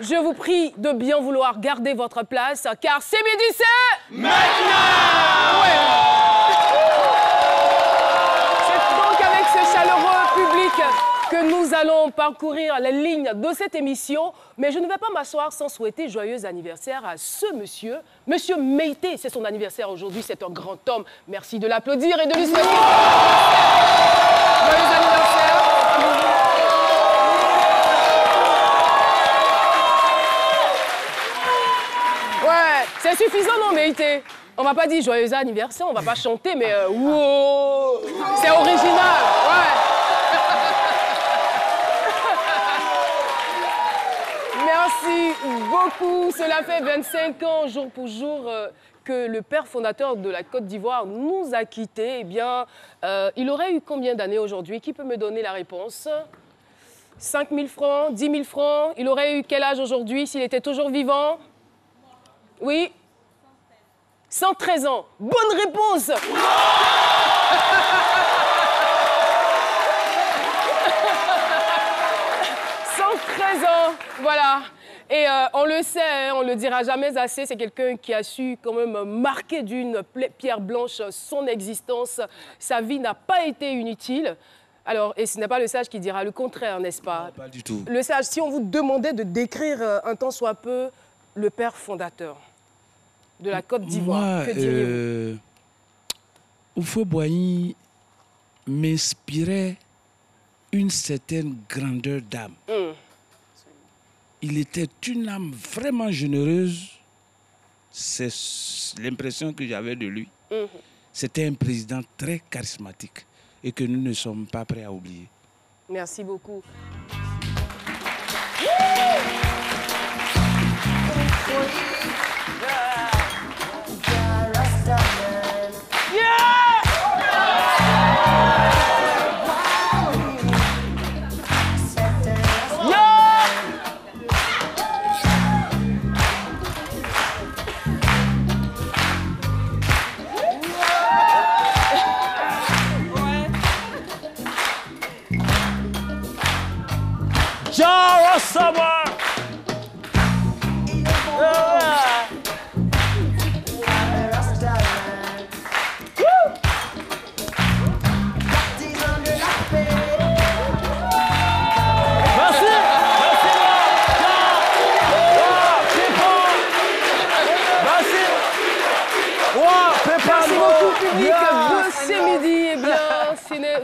je vous prie de bien vouloir garder votre place, car c'est midi, c'est... Maintenant! Ouais. C'est donc avec ce chaleureux public que nous allons parcourir les lignes de cette émission. Mais je ne vais pas m'asseoir sans souhaiter joyeux anniversaire à ce monsieur. Monsieur Meïté, c'est son anniversaire aujourd'hui, c'est un grand homme. Merci de l'applaudir et de lui souhaiter joyeux anniversaire. Ouais, c'est suffisant, non, Meïté? On va pas dire joyeux anniversaire, on va pas chanter, mais wow, c'est original, ouais. Merci beaucoup. Cela fait 25 ans, jour pour jour, que le père fondateur de la Côte d'Ivoire nous a quittés. Eh bien, il aurait eu combien d'années aujourd'hui? Qui peut me donner la réponse? 5 000 francs, 10 000 francs. Il aurait eu quel âge aujourd'hui s'il était toujours vivant? Oui? 113 ans. Bonne réponse. 113 ans, voilà. Et on le sait, hein, on le dira jamais assez, c'est quelqu'un qui a su quand même marquer d'une pierre blanche son existence. Sa vie n'a pas été inutile. Alors, et ce n'est pas le sage qui dira le contraire, n'est-ce pas? Non, pas du tout. Le sage, si on vous demandait de décrire un tant soit peu le père fondateur de la Côte d'Ivoire, que diriez-vous? Houphouët-Boigny m'inspirait une certaine grandeur d'âme. Il était une âme vraiment généreuse. C'est l'impression que j'avais de lui. C'était un président très charismatique et que nous ne sommes pas prêts à oublier. Merci beaucoup.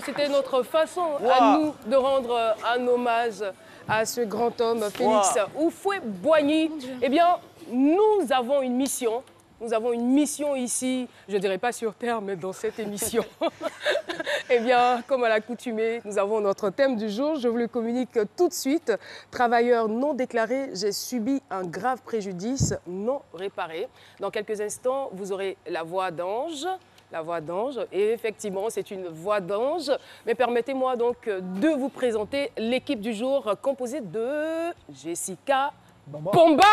C'était notre façon à nous de rendre un hommage à ce grand homme, Félix Houphouët-Boigny. Eh bien, nous avons une mission. Nous avons une mission ici, je ne dirais pas sur Terre, mais dans cette émission. Eh bien, comme à l'accoutumée, nous avons notre thème du jour. Je vous le communique tout de suite. Travailleur non déclaré, j'ai subi un grave préjudice non réparé. Dans quelques instants, vous aurez la voix d'Ange. La voix d'Ange, et effectivement, c'est une voix d'Ange. Mais permettez-moi donc de vous présenter l'équipe du jour composée de Jessica Bomba.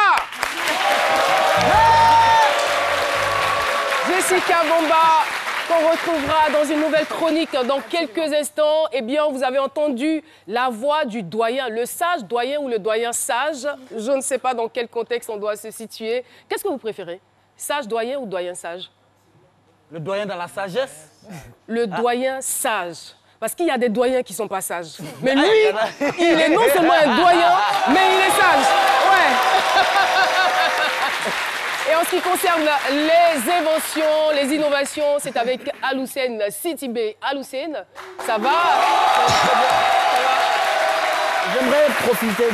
Jessica Bomba, qu'on retrouvera dans une nouvelle chronique dans quelques instants. Eh bien, vous avez entendu la voix du doyen, le sage doyen ou le doyen sage. Je ne sais pas dans quel contexte on doit se situer. Qu'est-ce que vous préférez? Sage doyen ou doyen sage? Le doyen dans la sagesse? Le doyen sage. Parce qu'il y a des doyens qui ne sont pas sages. Mais lui, il est non seulement un doyen, mais il est sage. Ouais. Et en ce qui concerne les inventions, les innovations, c'est avec Aloussène Sidibé. Aloussène, ça va? J'aimerais profiter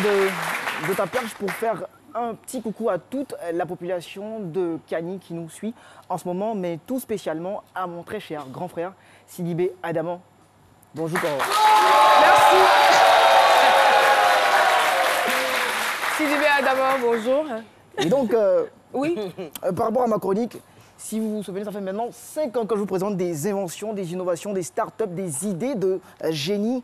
de ta perche pour faire un petit coucou à toute la population de Kani qui nous suit en ce moment, mais tout spécialement à mon très cher grand frère Sidibé Adaman. Bonjour. Merci. Sidibé Adaman, bonjour. Et donc, oui. Par rapport à ma chronique, si vous vous souvenez, ça fait maintenant 5 ans que je vous présente des inventions, des innovations, des startups, des idées de génie.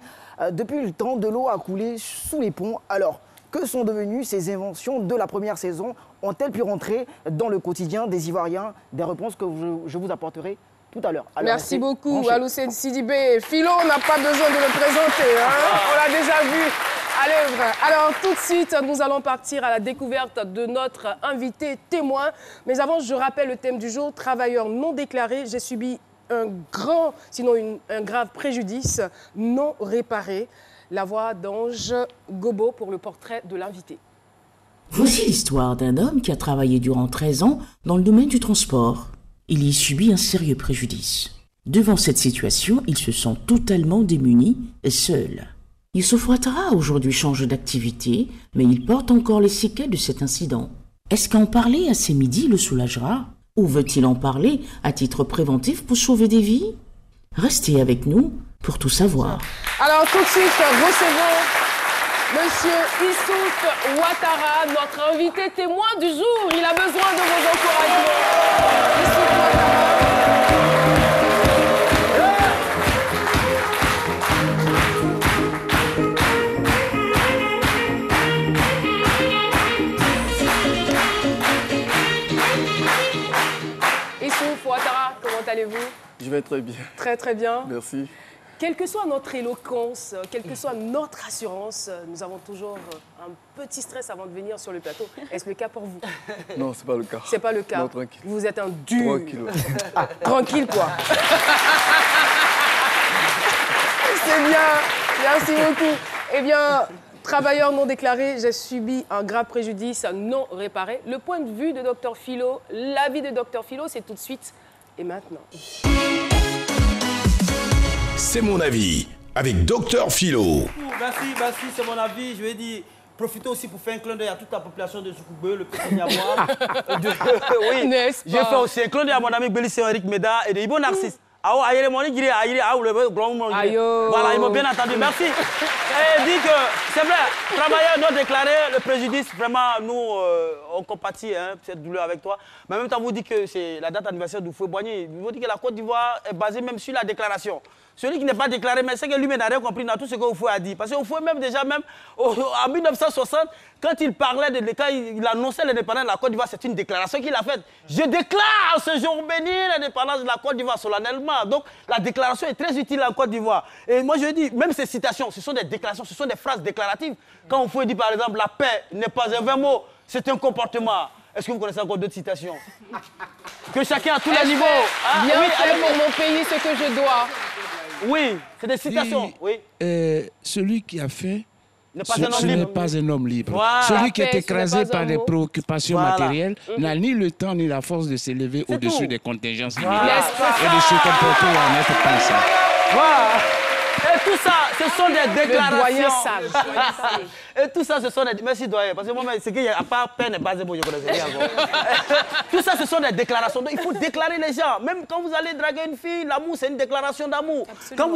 Depuis le temps, de l'eau a coulé sous les ponts. Alors, que sont devenues ces inventions de la première saison? Ont-elles pu rentrer dans le quotidien des Ivoiriens? Des réponses que je vous apporterai tout à l'heure. Merci beaucoup, Aloussène Sidibé. Philo, on n'a pas besoin de le présenter, hein? On l'a déjà vu à l'œuvre. Alors, tout de suite, nous allons partir à la découverte de notre invité témoin. Mais avant, je rappelle le thème du jour, travailleur non déclaré. J'ai subi un grand, sinon un grave préjudice non réparé. La voix d'Ange Gobo pour le portrait de l'invité. Voici l'histoire d'un homme qui a travaillé durant 13 ans dans le domaine du transport. Il y subit un sérieux préjudice. Devant cette situation, il se sent totalement démuni et seul. Youssouf Ouattara aujourd'hui change d'activité, mais il porte encore les séquelles de cet incident. Est-ce qu'en parler à ces midis le soulagera? Ou veut-il en parler à titre préventif pour sauver des vies? Restez avec nous pour tout savoir. Alors tout de suite, recevons Monsieur Youssouf Ouattara, notre invité témoin du jour. Il a besoin de vos encouragements. Youssouf Ouattara. Youssouf Ouattara, comment allez-vous? Je vais très bien. Très très bien. Merci. Quelle que soit notre éloquence, quelle que soit notre assurance, nous avons toujours un petit stress avant de venir sur le plateau. Est-ce le cas pour vous? Non, c'est pas le cas. C'est pas le cas. Non, tranquille. Vous êtes un dur. Tranquille. Ah, tranquille quoi. C'est bien. Merci beaucoup. Eh bien, travailleur non déclaré, j'ai subi un grave préjudice non réparé. Le point de vue de Dr Philo, l'avis de Dr Philo, c'est tout de suite et maintenant. C'est mon avis, avec Dr Philo. Merci, c'est mon avis. Je vais dire, profitez aussi pour faire un clin d'œil à toute la population de Soukoubé, le petit Niamois. Oui, N'est-ce j'ai pas? fait aussi un clin d'œil à mon ami Bélissé Eric Meda et de Ibo Narcisse. Voilà, ils m'ont bien entendu. Merci. Et dit que, c'est vrai, travailleur non déclaré, le préjudice, vraiment, nous, on compatit cette douleur avec toi. Mais en même temps, vous dites que c'est la date anniversaire d'Oufoué Boigny. Vous dites que la Côte d'Ivoire est basée même sur la déclaration. Celui qui n'est pas déclaré, mais c'est que lui-même n'a rien compris dans tout ce qu'Oufoué a dit. Parce qu'Oufoué, même déjà, en 1960, quand il parlait de quand il annonçait l'indépendance de la Côte d'Ivoire, c'est une déclaration qu'il a faite. Je déclare ce jour béni l'indépendance de la Côte d'Ivoire solennellement. Donc la déclaration est très utile en Côte d'Ivoire. Et moi je dis, même ces citations, ce sont des déclarations, ce sont des phrases déclaratives. Quand Oufoué dit par exemple, la paix n'est pas un vain mot, c'est un comportement. Est-ce que vous connaissez encore d'autres citations? Que chacun à tous les niveaux. Bien fait pour mon pays ce que je dois. Oui, c'est des citations. Oui. Celui qui a fait, ce n'est pas un homme libre. Voilà. Celui qui est Paix, ce n'est écrasé pas par un des mot. préoccupations Voilà. matérielles n'a ni le temps ni la force de s'élever au-dessus tout. des contingences Voilà. immédiates et de se comporter en être pensant. Voilà. Et tout ça, ce sont des déclarations. doyen sage. Et tout ça, ce sont des... Merci, doyen. Parce que moi, c'est qu'il y a pas peine et pas de mots, je connaissais rien encore. Tout ça, ce sont des déclarations. Donc, il faut déclarer les gens. Même quand vous allez draguer une fille, l'amour, c'est une déclaration d'amour.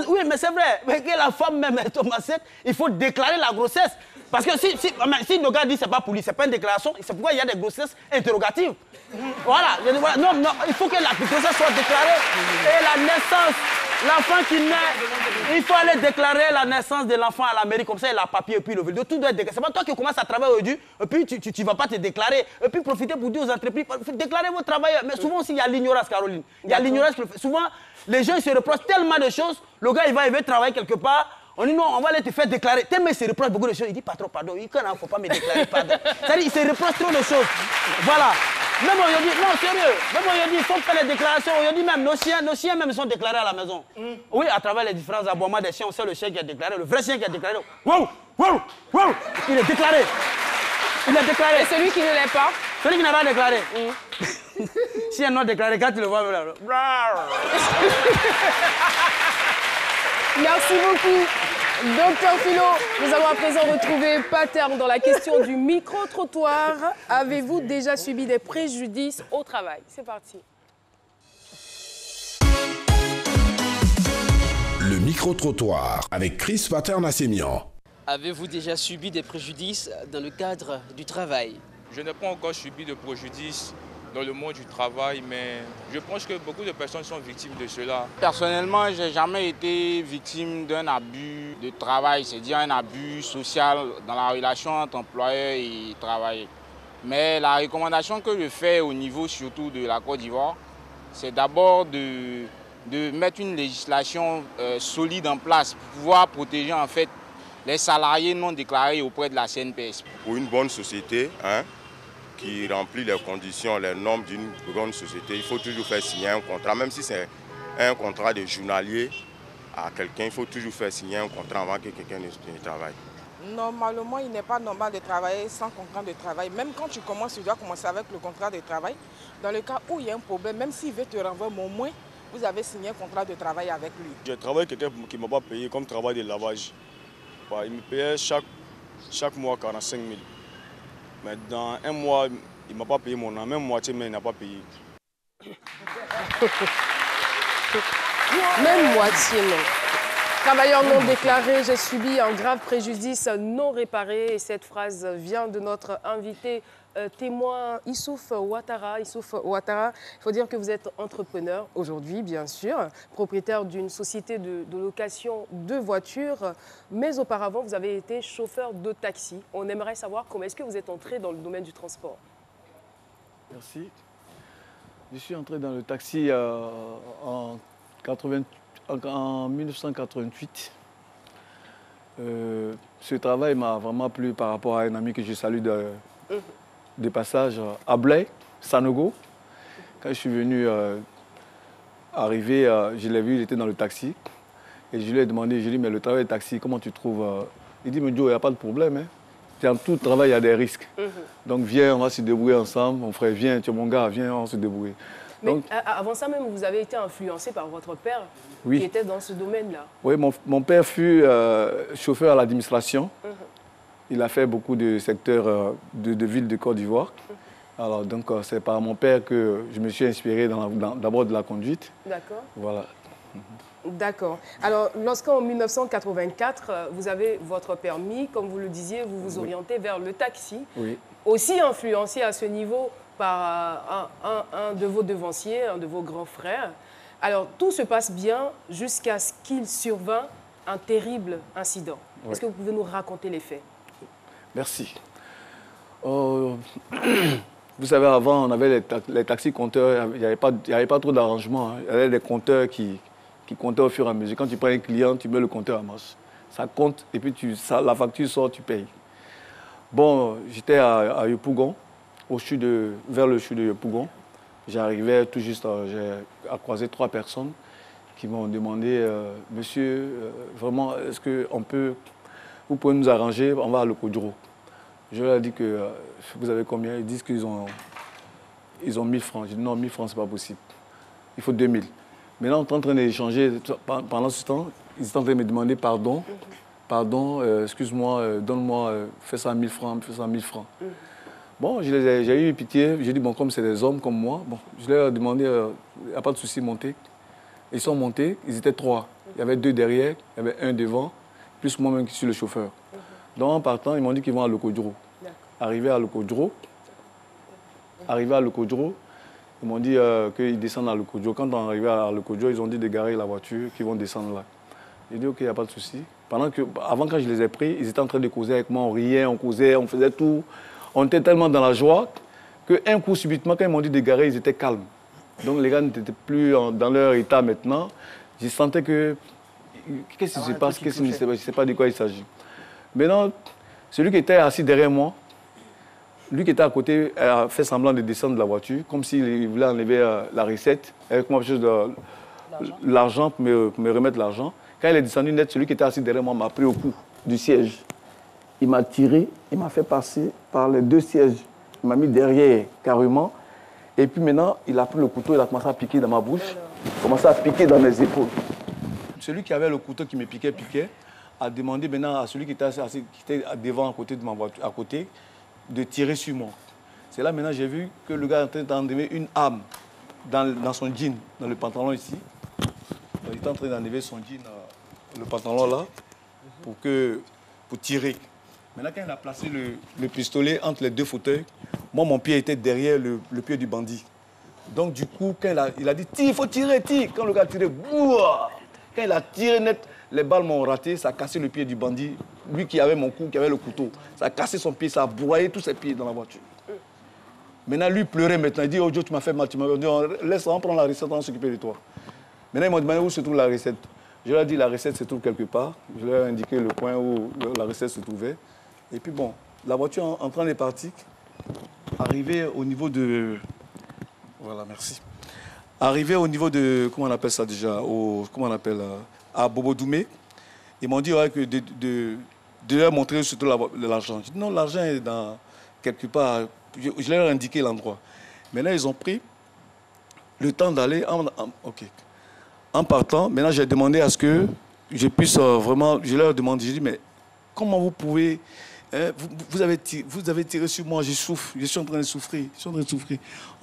Oui, mais c'est vrai. Mais que la femme même est enceinte, il faut déclarer la grossesse. Parce que si le gars dit que ce n'est pas pour lui, ce n'est pas une déclaration, c'est pourquoi il y a des grossesses interrogatives. Voilà. Non, il faut que la grossesse soit déclarée. Et la naissance, l'enfant qui naît, il faut aller déclarer la naissance de l'enfant à la mairie, comme ça il a papier et puis le vélo. Tout doit être déclaré. C'est pas toi qui commences à travailler aujourd'hui, et puis tu ne vas pas te déclarer. Et puis profiter pour dire aux entreprises, déclarer vos travailleurs. Mais souvent aussi il y a l'ignorance, Caroline. Il y a l'ignorance. Souvent, les gens ils se reprochent tellement de choses. Le gars il va travailler quelque part. On dit non, on va aller te faire déclarer. Tellement il se reproche beaucoup de choses. Il dit patron, pardon. Il dit il ne faut pas me déclarer, pardon. C'est-à-dire il se reproche trop de choses. Voilà. Même aujourd'hui, non, sérieux. Même aujourd'hui, il faut faire les déclarations. Aujourd'hui même, nos chiens même sont déclarés à la maison. Oui, à travers les différents aboiements des chiens, on sait le chien qui est déclaré, le vrai chien qui est déclaré. Wow, wow, wow. Il est déclaré. Il est déclaré. Et celui qui ne l'est pas? Celui qui n'a pas déclaré. Si un non déclaré, quand tu le vois, là. Merci beaucoup, Dr Philo. Nous allons à présent retrouver Paterne dans la question du micro-trottoir. Avez-vous déjà subi des préjudices au travail? C'est parti. Le micro-trottoir avec Chris Paterne-Assémian. Avez-vous déjà subi des préjudices dans le cadre du travail? Je n'ai pas encore subi de préjudice dans le monde du travail, mais je pense que beaucoup de personnes sont victimes de cela. Personnellement, je n'ai jamais été victime d'un abus de travail, c'est-à-dire un abus social dans la relation entre employeur et travailleur. Mais la recommandation que je fais au niveau surtout de la Côte d'Ivoire, c'est d'abord de mettre une législation solide en place pour pouvoir protéger en fait les salariés non déclarés auprès de la CNPS. Pour une bonne société, hein, qui remplit les conditions, les normes d'une grande société, il faut toujours faire signer un contrat, même si c'est un contrat de journalier à quelqu'un, il faut toujours faire signer un contrat avant que quelqu'un ne travaille. Normalement, il n'est pas normal de travailler sans contrat de travail. Même quand tu commences, tu dois commencer avec le contrat de travail. Dans le cas où il y a un problème, même s'il veut te renvoyer, au moins, vous avez signé un contrat de travail avec lui. J'ai travaillé avec quelqu'un qui ne m'a pas payé comme travail de lavage. Il me payait chaque mois 45 000. Mais dans un mois, il ne m'a pas payé mon an. Même moitié, mais il n'a pas payé. Même moitié, non. Travailleur non déclaré, j'ai subi un grave préjudice non réparé. Et cette phrase vient de notre invité témoin Issouf Ouattara. Issouf Ouattara, il faut dire que vous êtes entrepreneur aujourd'hui, bien sûr, propriétaire d'une société de location de voitures, mais auparavant, vous avez été chauffeur de taxi. On aimerait savoir comment est-ce que vous êtes entré dans le domaine du transport. Merci. Je suis entré dans le taxi en 1988. Ce travail m'a vraiment plu par rapport à un ami que je salue de passage, Ablay Sanogo. Quand je suis venu arriver, je l'ai vu, il était dans le taxi. Et je lui ai demandé, je lui ai dit, mais le travail de taxi, comment tu trouves Il dit, mais Joe, il n'y a pas de problème. Hein. Dans tout travail, il y a des risques. Donc viens, on va se débrouiller ensemble. Mon frère, viens, tu es mon gars, viens, on va se débrouiller. Mais donc, avant ça même, vous avez été influencé par votre père oui, qui était dans ce domaine-là. Oui, mon père fut chauffeur à l'administration. Il a fait beaucoup de secteurs de villes de Côte d'Ivoire. Alors, donc, c'est par mon père que je me suis inspiré d'abord de la conduite. D'accord. Voilà. D'accord. Alors, lorsqu'en 1984, vous avez votre permis, comme vous le disiez, vous vous orientez vers le taxi, aussi influencé à ce niveau par un de vos devanciers, un de vos grands frères. Alors, tout se passe bien jusqu'à ce qu'il survint un terrible incident. Est-ce que vous pouvez nous raconter les faits? Merci. Vous savez, avant, on avait les taxis compteurs, il n'y avait pas trop d'arrangements. Hein. Il y avait des compteurs qui comptaient au fur et à mesure. Quand tu prends un client, tu mets le compteur en marche. Ça compte et puis la facture sort, tu payes. Bon, j'étais à Yopougon, vers le chute de Yopougon. J'arrivais tout juste, j'ai croisé 3 personnes qui m'ont demandé, monsieur, vraiment, est-ce que vous pouvez nous arranger, on va à Lokodro. Je leur ai dit que vous avez combien? Ils disent qu'ils ont 1000 francs. J'ai dit non, 1000 francs, ce n'est pas possible. Il faut 2000. Maintenant, on est en train d'échanger. Pendant ce temps, ils étaient en train de me demander pardon. Pardon, excuse-moi, donne-moi, fais ça à 1000 francs, fais ça à 1000 francs. Bon, j'ai eu pitié. J'ai dit, bon, comme c'est des hommes comme moi, bon, je leur ai demandé, il n'y a pas de souci, montez. Ils sont montés, ils étaient 3. Il y avait 2 derrière, il y avait 1 devant, plus moi-même qui suis le chauffeur. Donc, en partant, ils m'ont dit qu'ils vont à Lokodro. Arrivé à Lokodro, ils m'ont dit qu'ils descendent à Lokodro. Quand on est arrivé à Lokodro, ils ont dit de garer la voiture, qu'ils vont descendre là. J'ai dit, OK, il n'y a pas de souci. Avant, quand je les ai pris, ils étaient en train de causer avec moi. On riait, on causait, on faisait tout. On était tellement dans la joie qu'un coup, subitement, quand ils m'ont dit de garer, ils étaient calmes. Donc, les gars n'étaient plus dans leur état maintenant. Je sentais que... Qu'est-ce qui se passe? Je ne sais pas de quoi il s'agit. Maintenant, celui qui était assis derrière moi, lui qui était à côté, a fait semblant de descendre de la voiture, comme s'il voulait enlever la recette, avec moi, chose de l'argent, pour me remettre l'argent. Quand il est descendu net, celui qui était assis derrière moi m'a pris au cou du siège. Il m'a tiré, il m'a fait passer par les 2 sièges. Il m'a mis derrière, carrément. Et puis maintenant, il a pris le couteau, il a commencé à piquer dans ma bouche, il a commencé à piquer dans mes épaules. Celui qui avait le couteau qui me piquait, a demandé maintenant à celui qui était devant, à côté de ma voiture, à côté, de tirer sur moi. C'est là maintenant j'ai vu que le gars est en train d'enlever une arme dans son jean, dans le pantalon ici. Il est en train d'enlever son jean, le pantalon là, pour tirer. Maintenant, quand il a placé le pistolet entre les 2 fauteuils, moi, mon pied était derrière le pied du bandit. Donc, du coup, quand il a dit « Tire, il faut tirer, tire !» Quand le gars a tiré, bouah, quand il a tiré net, les balles m'ont raté, ça a cassé le pied du bandit. Lui qui avait mon cou, qui avait le couteau, ça a cassé son pied, ça a broyé tous ses pieds dans la voiture. Maintenant, lui pleurait maintenant. Il dit « Oh Dieu, tu m'as fait mal, tu m'as dit, laisse, on prend la recette, on va s'occuper de toi. » Maintenant, ils m'ont demandé où se trouve la recette. Je leur ai dit la recette se trouve quelque part. Je leur ai indiqué le coin où la recette se trouvait. Et puis bon, la voiture en train de partir, arrivée au niveau de... Voilà, merci. Arrivé au niveau de, comment on appelle ça déjà, comment on appelle, à Bobo-Doumé, ils m'ont dit ouais, que de leur montrer surtout l'argent. J'ai dit non, l'argent est dans quelque part, je leur ai indiqué l'endroit. Maintenant, ils ont pris le temps d'aller, en partant, maintenant j'ai demandé à ce que je puisse vraiment, je leur ai demandé, j'ai dit mais comment vous pouvez, vous avez tiré sur moi, je souffre, je suis en train de souffrir,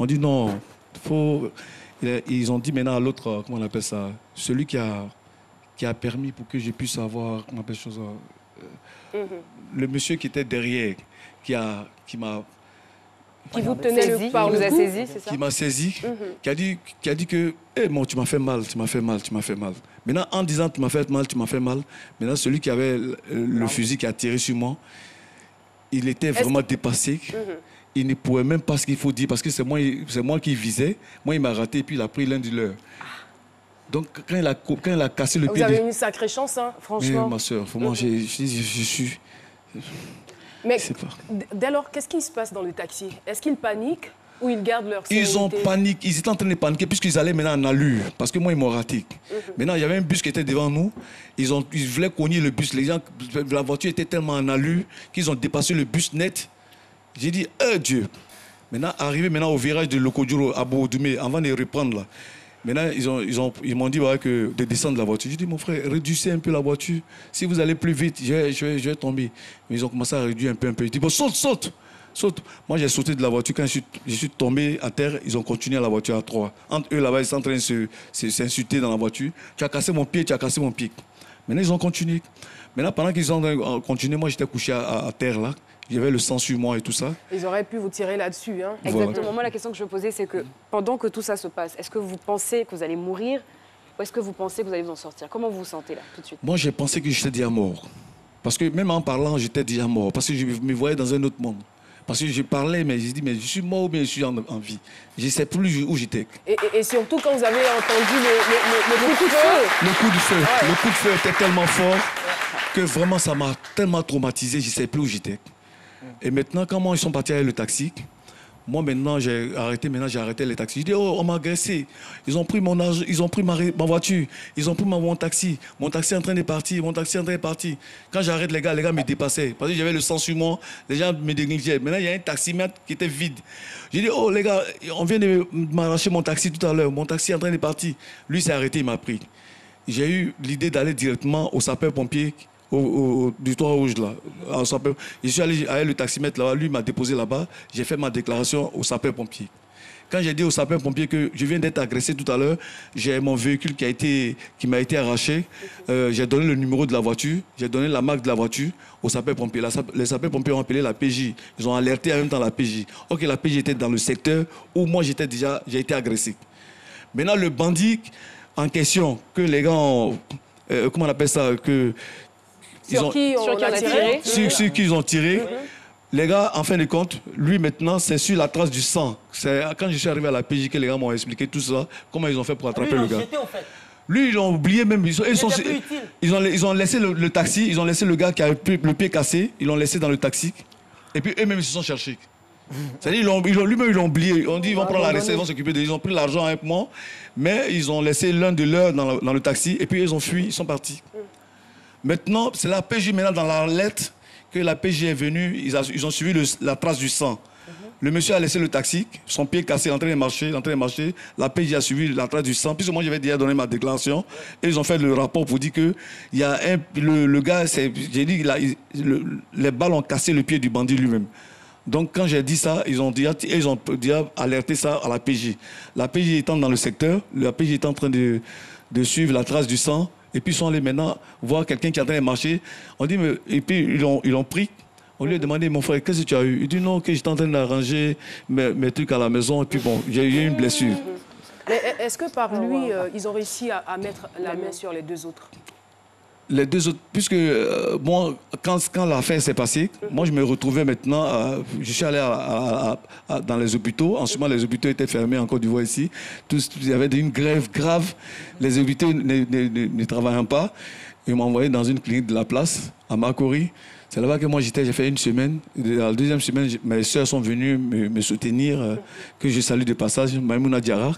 On dit non, faut... Ils ont dit maintenant à l'autre, comment on appelle ça, celui qui a permis pour que je puisse avoir, comment on appelle ça, le monsieur qui était derrière, qui vous tenait le par le cou, c'est ça? Qui m'a saisi, qui a dit que, bon, tu m'as fait mal. Maintenant, en disant tu m'as fait mal, maintenant celui qui avait le fusil qui a tiré sur moi, il était vraiment dépassé. Il ne pouvait même pas ce qu'il faut dire parce que c'est moi qui visais. Moi, il m'a raté et puis il a pris l'un de leurs. Donc, quand il a cassé le pied... Vous avez une sacrée chance, hein, franchement. Oui, ma soeur, moi, je suis... Mais dès lors, qu'est-ce qui se passe dans le taxi? Est-ce qu'ils paniquent ou ils gardent leur sérénité? Ils ont paniqué, ils étaient en train de paniquer puisqu'ils allaient maintenant en allure. Parce que moi, ils m'ont raté. Maintenant, il y avait un bus qui était devant nous. Ils voulaient cogner le bus. Les gens, la voiture était tellement en allure qu'ils ont dépassé le bus net. J'ai dit, Dieu. Maintenant, arrivé au virage de Lokodjuro, à Bobo-Doumé, avant de reprendre là. Maintenant, ils m'ont dit que de descendre de la voiture. J'ai dit, mon frère, réduisez un peu la voiture. Si vous allez plus vite, je vais tomber. Mais ils ont commencé à réduire un peu. J'ai dit, bon, saute. Moi, j'ai sauté de la voiture. Quand je suis tombé à terre, ils ont continué à la voiture à 3. Entre eux, là-bas, ils sont en train de s'insulter dans la voiture. Tu as cassé mon pied. Maintenant, ils ont continué. Maintenant, pendant qu'ils ont continué, moi, j'étais couché à terre, là. J'avais le sang sur moi et tout ça. Ils auraient pu vous tirer là-dessus. Hein. Exactement. Voilà. Moi, la question que je me posais, c'est que pendant que tout ça se passe, est-ce que vous pensez que vous allez mourir ou est-ce que vous pensez que vous allez vous en sortir? Comment vous vous sentez là, tout de suite? Moi, j'ai pensé que j'étais déjà mort. Parce que même en parlant, j'étais déjà mort. Parce que je me voyais dans un autre monde. Parce que je parlais, mais j'ai dit, mais je suis mort ou bien je suis en vie. Je ne sais plus où j'étais. Et surtout quand vous avez entendu le coup de feu. Le coup de feu. Ouais. Le coup de feu était tellement fort que vraiment, ça m'a tellement traumatisé, je ne sais plus où j'étais. Et maintenant, quand ils sont partis avec le taxi, moi maintenant j'ai arrêté les taxis. Je dis, oh, on m'a agressé. Ils ont pris mon argent, ils ont pris ma voiture, ils ont pris mon taxi. Mon taxi est en train de partir, Quand j'arrête, les gars me dépassaient. Parce que j'avais le sang sur moi, les gens me négligeaient. Maintenant, il y a un taximètre qui était vide. J'ai dit, oh les gars, on vient de m'arracher mon taxi tout à l'heure. Mon taxi est en train de partir. Lui s'est arrêté, il m'a pris. J'ai eu l'idée d'aller directement au sapeur-pompier. Du toit rouge là. Je suis allé avec le taximètre là-bas, lui m'a déposé là-bas, j'ai fait ma déclaration au sapeur-pompier. Quand j'ai dit au sapeur-pompier que je viens d'être agressé tout à l'heure, j'ai mon véhicule qui m'a été arraché, j'ai donné le numéro de la voiture, j'ai donné la marque de la voiture au sapeur-pompier. Les sapeurs-pompiers ont appelé la PJ, ils ont alerté en même temps la PJ. Ok, la PJ était dans le secteur où moi j'ai été agressé. Maintenant le bandit en question, que les gars ont, comment on appelle ça, sur qui ils ont tiré. Les gars, en fin de compte, lui maintenant, c'est sur la trace du sang. C'est quand je suis arrivé à la PJ que les gars m'ont expliqué tout ça, comment ils ont fait pour attraper le gars. Lui, ils l'ont oublié même. Ils ont laissé le taxi, ils ont laissé le gars qui a le pied cassé, ils l'ont laissé dans le taxi. Et puis eux-mêmes, ils se sont cherchés. C'est-à-dire, lui-même, ils l'ont oublié. On dit, ils vont prendre la recette, ils vont s'occuper de. Ils ont pris l'argent avec moi, mais ils ont laissé l'un de leurs dans le taxi, et puis ils ont fui, ils sont partis. Maintenant, c'est la PJ, maintenant, dans la lettre, que la PJ est venue, ils ont suivi la trace du sang. Le monsieur a laissé le taxi, son pied cassé, en train de marcher. La PJ a suivi la trace du sang. Puisque moi, j'avais déjà donné ma déclaration. Et ils ont fait le rapport pour dire que le gars, j'ai dit, les balles ont cassé le pied du bandit lui-même. Donc, quand j'ai dit ça, ils ont déjà alerté ça à la PJ. La PJ étant dans le secteur, la PJ est en train de suivre la trace du sang. Et puis ils sont allés maintenant voir quelqu'un qui est en train de marcher. On dit, et puis ils l'ont pris. On lui a demandé, mon frère, qu'est-ce que tu as eu? Il dit non, que j'étais en train d'arranger mes trucs à la maison. Et puis bon, j'ai eu une blessure. Mais est-ce que par lui, ils ont réussi à mettre la main sur les deux autres? les deux autres, puisque moi, quand l'affaire s'est passée, moi je me retrouvais maintenant, je suis allé dans les hôpitaux. En ce moment, les hôpitaux étaient fermés en Côte d'Ivoire ici. Il y avait une grève grave. Les hôpitaux ne travaillaient pas. Ils m'ont envoyé dans une clinique de la place, à Makori. C'est là-bas que moi j'étais, j'ai fait une semaine. La deuxième semaine, mes soeurs sont venues me soutenir, que je salue de passage, Maïmouna Diarra.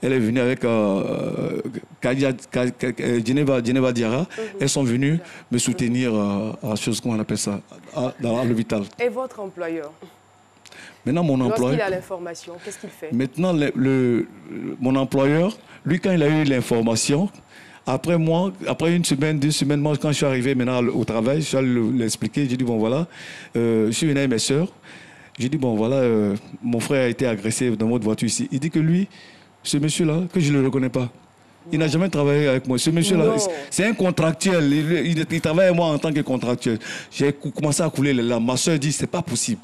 Elle est venue avec Geneva Diarra. Elles sont venues me soutenir à chose, comment on appelle ça, dans l'hôpital. Et votre employeur? Maintenant, mon employeur... Lorsqu'il a l'information, qu'est-ce qu'il fait? Maintenant, mon employeur, lui, quand il a eu l'information... Après moi, après une semaine, 2 semaines, moi, quand je suis arrivé maintenant au travail, je suis allé l'expliquer. J'ai dit, bon, voilà, je suis venu avec mes soeurs. J'ai dit, bon, voilà, mon frère a été agressé dans votre voiture ici. Il dit que lui, ce monsieur-là, que je ne le reconnais pas. Il n'a jamais travaillé avec moi. Ce monsieur-là, c'est un contractuel. Il travaille avec moi en tant que contractuel. J'ai commencé à couler les larmes. Ma soeur dit, c'est pas possible.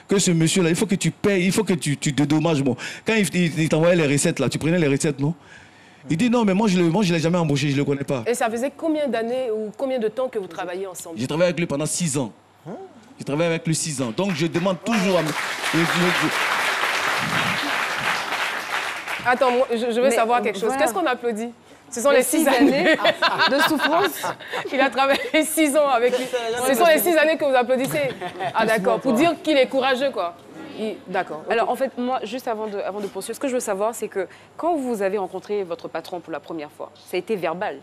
Que ce monsieur-là, il faut que tu payes, il faut que tu dédommages. Bon. Quand il t'envoyait les recettes, là, tu prenais les recettes, non? Il dit non, mais moi je ne l'ai jamais embauché, je ne le connais pas. Et ça faisait combien d'années ou combien de temps que vous travailliez ensemble? J'ai travaillé avec lui pendant 6 ans. J'ai travaillé avec lui 6 ans. Donc je demande toujours à... Attends, moi, je veux savoir quelque chose. Qu'est-ce qu'on applaudit? Ce sont les 6 années de souffrance. Il a travaillé 6 ans avec lui. Ce sont les 6 années que vous applaudissez. Ah d'accord, pour dire qu'il est courageux, quoi. D'accord. Alors en fait, moi, juste avant de poursuivre, ce que je veux savoir, c'est que quand vous avez rencontré votre patron pour la première fois, ça a été verbal.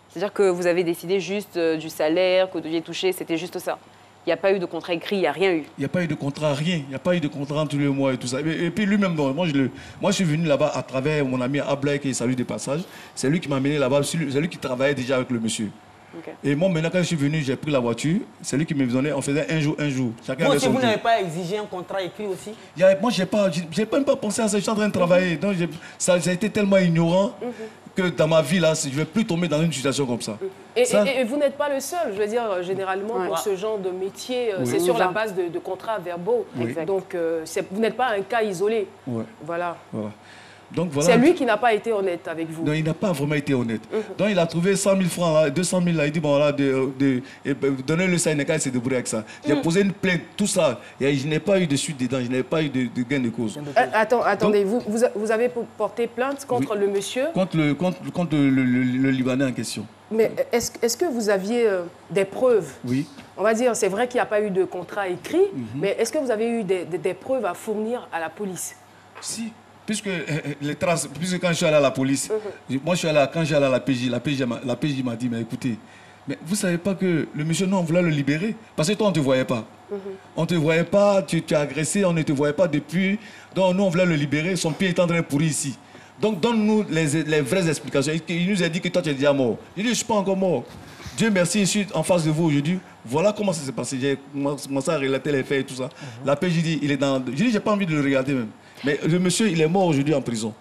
C'est-à-dire que vous avez décidé juste du salaire, que vous deviez toucher, c'était juste ça. Il n'y a pas eu de contrat écrit, il n'y a rien eu. Il n'y a pas eu de contrat, rien. Il n'y a pas eu de contrat entre lui et moi et tout ça. Et puis lui-même, moi je suis venu là-bas à travers mon ami Ablaï, qui salue des passages. C'est lui qui m'a amené là-bas, c'est lui qui travaillait déjà avec le monsieur. Okay. Et moi, maintenant, quand je suis venu, j'ai pris la voiture. C'est lui qui me donnait, on faisait un jour. Chacun moi aussi, vous n'avez pas exigé un contrat écrit aussi? Moi, je n'ai même pas pensé à ça. Je suis en train de travailler. Donc, ça a été tellement ignorant que dans ma vie, là, je ne vais plus tomber dans une situation comme ça. Et vous n'êtes pas le seul. Je veux dire, généralement, pour ce genre de métier, c'est sur la base de contrats verbaux. Donc, vous n'êtes pas un cas isolé. Voilà. Voilà. C'est lui qui n'a pas été honnête avec vous. Non, il n'a pas vraiment été honnête. Donc il a trouvé 100 000 francs, là, 200 000, là, il dit, bon, là, donnez-le ça, il n'a qu'à se débrouiller avec ça. J'ai posé une plainte, tout ça, et je n'ai pas eu de suite dedans, je n'ai pas eu de gain de cause. Attendez, donc, vous avez porté plainte contre le monsieur? Contre le Libanais en question. Mais est-ce que vous aviez des preuves? Oui. On va dire, c'est vrai qu'il n'y a pas eu de contrat écrit, mais est-ce que vous avez eu des preuves à fournir à la police? Si. Puisque quand je suis allé à la police, moi je suis allé quand j'ai allé à la PJ m'a dit, mais écoutez, mais vous ne savez pas que le monsieur, nous, on voulait le libérer. Parce que toi, on ne te voyait pas. On ne te voyait pas, tu as agressé, on ne te voyait pas depuis. Donc nous, on voulait le libérer, son pied est en train de pourrir ici. Donc donne-nous les vraies explications. Il nous a dit que toi, tu es déjà mort. Il dit, je ne suis pas encore mort. Dieu merci, je suis en face de vous aujourd'hui. Voilà comment ça s'est passé. J'ai commencé à relater les faits et tout ça. La PJ dit, il est dans... Je dis, je n'ai pas envie de le regarder même. Mais le monsieur, il est mort aujourd'hui en prison.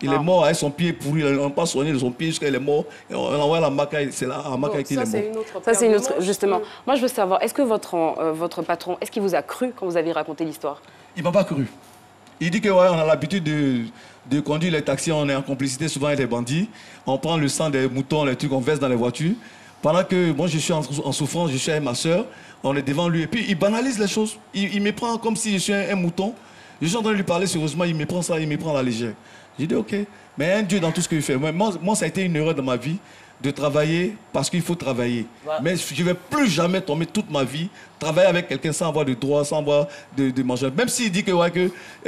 Il est mort avec son pied pourri. On n'a pas soigné de son pied jusqu'à il est mort. Et on envoie la Macaille. C'est là à Macaille qu'il est mort. Ça, c'est une autre. Justement. Moi, je veux savoir, est-ce que votre patron, est-ce qu'il vous a cru quand vous avez raconté l'histoire? Il ne m'a pas cru. Il dit que ouais, on a l'habitude de conduire les taxis. On est en complicité souvent avec les bandits. On prend le sang des moutons, les trucs, on verse dans les voitures. Pendant que moi, je suis en souffrance, je suis avec ma soeur. On est devant lui. Et puis, il banalise les choses. Il me prend comme si je suis un mouton. Je suis en train de lui parler sérieusement, il me prend ça, il me prend à la légère. J'ai dit, ok, mais un Dieu dans tout ce qu'il fait. Moi, ça a été une erreur dans ma vie de travailler parce qu'il faut travailler. Voilà. Mais je ne vais plus jamais tomber toute ma vie, travailler avec quelqu'un sans avoir de droit, sans avoir de manger. Même s'il dit que,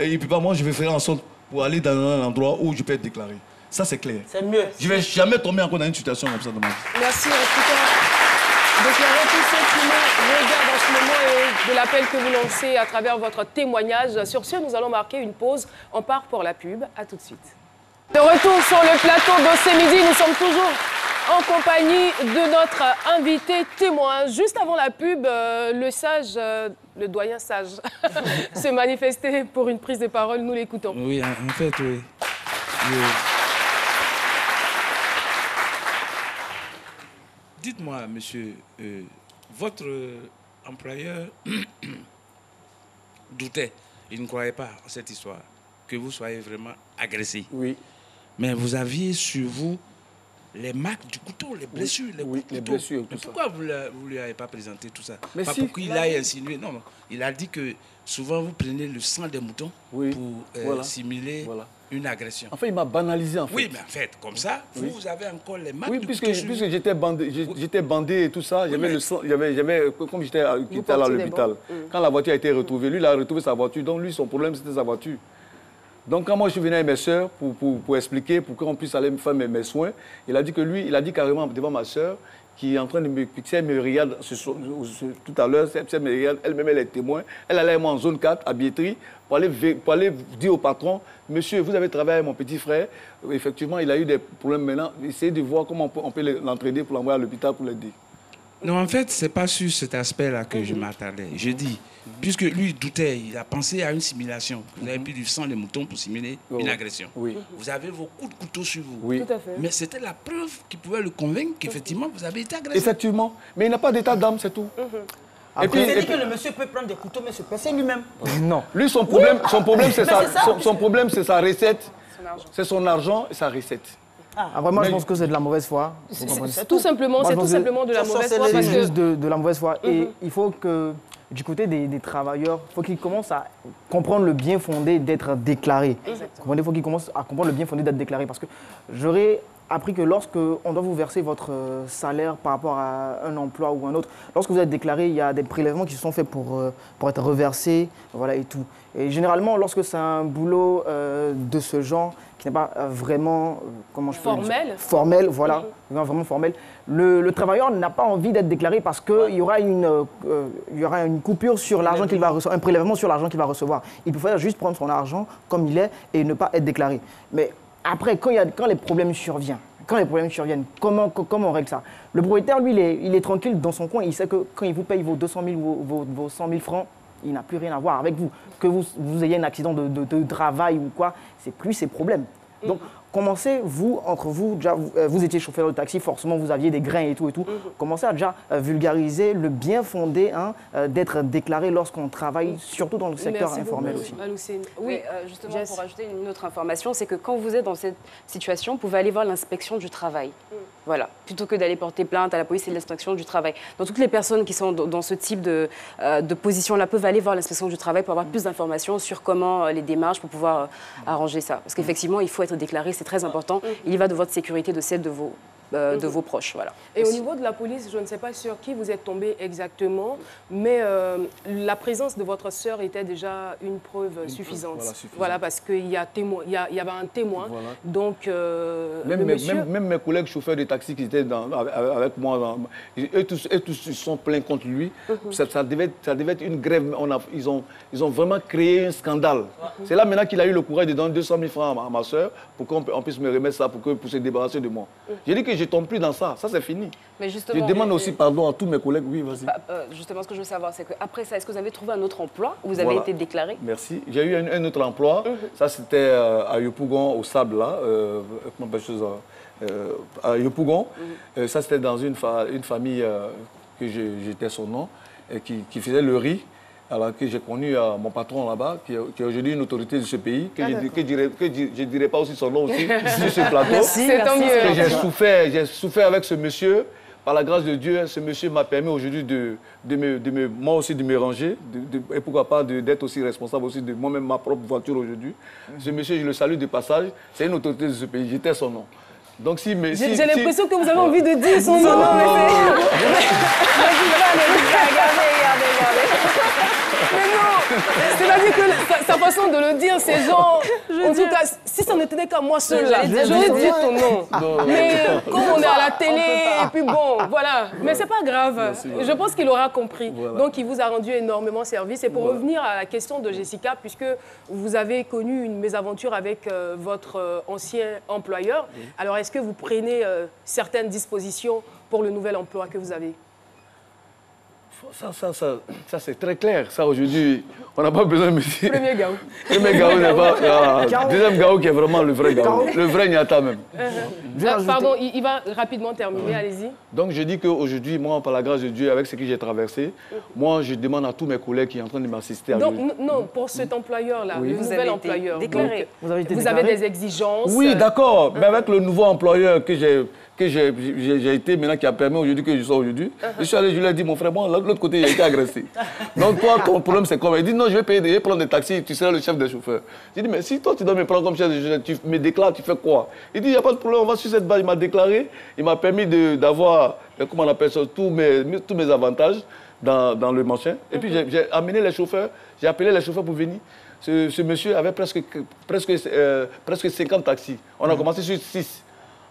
il peut pas, moi, je vais faire en sorte pour aller dans un endroit où je peux être déclaré. Ça, c'est clair. C'est mieux. Je ne vais jamais tomber encore dans une situation comme ça dans ma vie. Merci, en tout cas. Déclarez tous ceux qui nous regardent en ce moment et de l'appel que vous lancez à travers votre témoignage. Sur ce, nous allons marquer une pause. On part pour la pub. À tout de suite. De retour sur le plateau d'Ossé Midi, nous sommes toujours en compagnie de notre invité témoin. Juste avant la pub, le sage, le doyen sage, se manifestait pour une prise de parole. Nous l'écoutons. Oui, en fait, oui. Dites-moi, monsieur, votre employeur doutait, il ne croyait pas à cette histoire, que vous soyez vraiment agressé. Oui. Mais vous aviez sur vous les marques du couteau, les blessures, les blessures, tout ça. Pourquoi vous ne lui avez pas présenté tout ça? Mais pas si, pour qu'il aille insinuer. Non, il a dit que souvent vous prenez le sang des moutons pour simuler une agression. En fait, il m'a banalisé en fait. Oui, mais en fait, comme ça, vous avez encore les marques du puisque couteau. puisque j'étais bandé et tout ça, j'avais le sang, comme j'étais à l'hôpital. Quand la voiture a été retrouvée, lui, il a retrouvé sa voiture. Donc lui, son problème, c'était sa voiture. Donc quand moi je suis venu avec mes soeurs pour expliquer, pour qu'on puisse aller me faire mes soins, il a dit que lui, il a dit carrément devant ma soeur, qui est en train de me regarde tout à l'heure, elle-même elle est témoin, elle allait avec moi en zone 4 à billetterie pour aller dire au patron, monsieur, vous avez travaillé avec mon petit frère, effectivement il a eu des problèmes maintenant, essayez de voir comment on peut l'entraider pour l'envoyer à l'hôpital pour l'aider. Non, en fait, ce n'est pas sur cet aspect-là que je m'attardais. Je dis, puisque lui doutait, il a pensé à une simulation. Vous avez pris du sang de mouton pour simuler une agression. Oui. Vous avez vos coups de couteau sur vous. Oui. Tout à fait. Mais c'était la preuve qui pouvait le convaincre qu'effectivement, vous avez été agressé. Effectivement. Mais il n'a pas d'état d'âme, c'est tout. Et puis, c'est dit que le monsieur peut prendre des couteaux, mais se passer lui-même. Non. Lui, son problème, c'est sa recette. C'est son argent et sa recette. Vraiment, je pense que c'est de la mauvaise foi. C'est tout simplement de la mauvaise foi. C'est juste de la mauvaise foi. Et il faut que, du côté des travailleurs, il faut qu'ils commencent à comprendre le bien fondé d'être déclaré. Il faut qu'ils commencent à comprendre le bien fondé d'être déclaré. Parce que j'aurais appris que lorsque on doit vous verser votre salaire par rapport à un emploi ou un autre, lorsque vous êtes déclaré, il y a des prélèvements qui se sont faits pour être reversés, voilà, et tout. Et généralement, lorsque c'est un boulot de ce genre, qui n'est pas vraiment, comment je peux dire, formel, voilà, vraiment formel, le travailleur n'a pas envie d'être déclaré parce qu'il y aura une coupure sur l'argent qu'il va recevoir, un prélèvement sur l'argent qu'il va recevoir. Il peut juste prendre son argent comme il est et ne pas être déclaré. Mais après, quand les problèmes surviennent, comment on règle ça? Le propriétaire, lui, il est tranquille dans son coin. Il sait que quand il vous paye vos 200 000 ou vos 100 000 francs, il n'a plus rien à voir avec vous. Que vous ayez un accident de travail ou quoi, c'est plus ses problèmes. Donc, commencez, entre vous, déjà, vous étiez chauffeur de taxi, forcément vous aviez des grains et tout. Commencez à déjà vulgariser le bien fondé d'être déclaré lorsqu'on travaille, surtout dans le secteur informel aussi. Oui, justement, pour ajouter une autre information, c'est que quand vous êtes dans cette situation, vous pouvez aller voir l'inspection du travail. Voilà, plutôt que d'aller porter plainte à la police et l'inspection du travail. Donc toutes les personnes qui sont dans ce type de position-là peuvent aller voir l'inspection du travail pour avoir plus d'informations sur comment les démarches pour pouvoir arranger ça. Parce qu'effectivement, il faut être déclaré, c'est très important. Il y va de votre sécurité, de celle de vos proches. Voilà. Et au niveau de la police, je ne sais pas sur qui vous êtes tombé exactement, mais la présence de votre sœur était déjà une preuve suffisante. Voilà, parce qu'il y avait un témoin. Voilà. Donc, même mes collègues chauffeurs de taxi qui étaient avec moi, eux tous sont pleins contre lui. Ça devait être une grève. Ils ont vraiment créé un scandale. C'est là maintenant qu'il a eu le courage de donner 200 000 francs à ma sœur pour qu'on puisse me remettre ça, pour se débarrasser de moi. J'ai dit que je ne tombe plus dans ça. Ça, c'est fini. Mais justement, je demande aussi pardon à tous mes collègues. Oui, vas-y. Justement, ce que je veux savoir, c'est qu'après ça, est-ce que vous avez trouvé un autre emploi ou vous avez été déclaré? Merci. J'ai eu un autre emploi. Ça, c'était à Yopougon, au Sable, là. À Yopougon. Ça, c'était dans une famille que j'étais son nom, qui faisait le riz. Alors que j'ai connu mon patron là-bas, qui est aujourd'hui une autorité de ce pays, que je ne dirai pas aussi son nom aussi sur ce plateau. Merci, que j'ai souffert avec ce monsieur. Par la grâce de Dieu, ce monsieur m'a permis aujourd'hui moi aussi de me ranger, et pourquoi pas d'être aussi responsable aussi de moi-même ma propre voiture aujourd'hui. Ce monsieur, je le salue de passage, c'est une autorité de ce pays, j'étais son nom. Donc j'ai l'impression que vous avez envie de dire son nom. Mais non, c'est-à-dire que sa façon de le dire, c'est genre... En tout cas, si ça ne tenait qu'à moi seul, là, j'aurais dit ton nom. Mais comme on est à la télé, et puis bon, voilà. Mais c'est pas grave. Je pense qu'il aura compris. Donc, il vous a rendu énormément service. Et pour revenir à la question de Jessica, puisque vous avez connu une mésaventure avec votre ancien employeur, alors est-ce que vous prenez certaines dispositions pour le nouvel emploi que vous avez? Ça c'est très clair. Ça, aujourd'hui, on n'a pas besoin de me dire. Premier Gao. Premier Gao n'est pas... deuxième Gao qui est vraiment le vrai Gao. Le vrai Nyata même. Pardon, il va rapidement terminer, allez-y. Donc je dis qu'aujourd'hui, moi, par la grâce de Dieu, avec ce que j'ai traversé, moi, je demande à tous mes collègues qui sont en train de m'assister. Donc, non, pour cet employeur-là, le nouvel employeur, déclaré. Vous avez des exigences. Oui, d'accord. Mais avec le nouveau employeur que j'ai été maintenant, qui a permis aujourd'hui que je sois aujourd'hui, je suis allé, je lui ai dit, mon frère, moi, de l'autre côté, j'ai été agressé. Donc toi, ton problème, c'est quoi? Il dit, non, je vais payer, je vais prendre des taxis, tu seras le chef des chauffeurs. J'ai dit, mais si toi, tu dois me prendre comme chef des chauffeurs, tu me déclares, tu fais quoi? Il dit, il n'y a pas de problème, on va sur cette base. Il m'a déclaré, il m'a permis d'avoir, comment on appelle ça, tous mes avantages dans le machin. Et puis j'ai amené les chauffeurs, j'ai appelé les chauffeurs pour venir. Ce monsieur avait presque 50 taxis. On a commencé sur 6.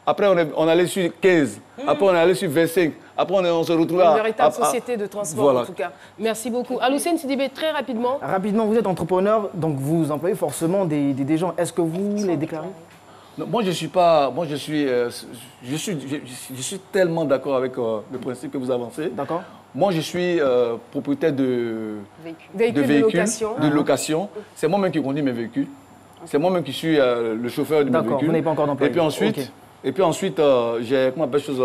Après, on allait sur 15. Après, on allait sur 25. Après, on se retrouvait Une véritable société de transport, voilà. En tout cas. Merci beaucoup. Alhousseyni Sidibé, très rapidement. Rapidement, vous êtes entrepreneur, donc vous employez forcément des gens. Est-ce que vous les déclarez? Non, moi, je suis pas... Moi, je suis tellement d'accord avec le principe que vous avancez. D'accord. Moi, je suis propriétaire de véhicules de location. C'est moi-même qui conduis mes véhicules. C'est moi-même qui suis le chauffeur de mes véhicules. D'accord, vous n'avez pas encore d'employé. Et puis ensuite, j'ai... Comment on appelle chose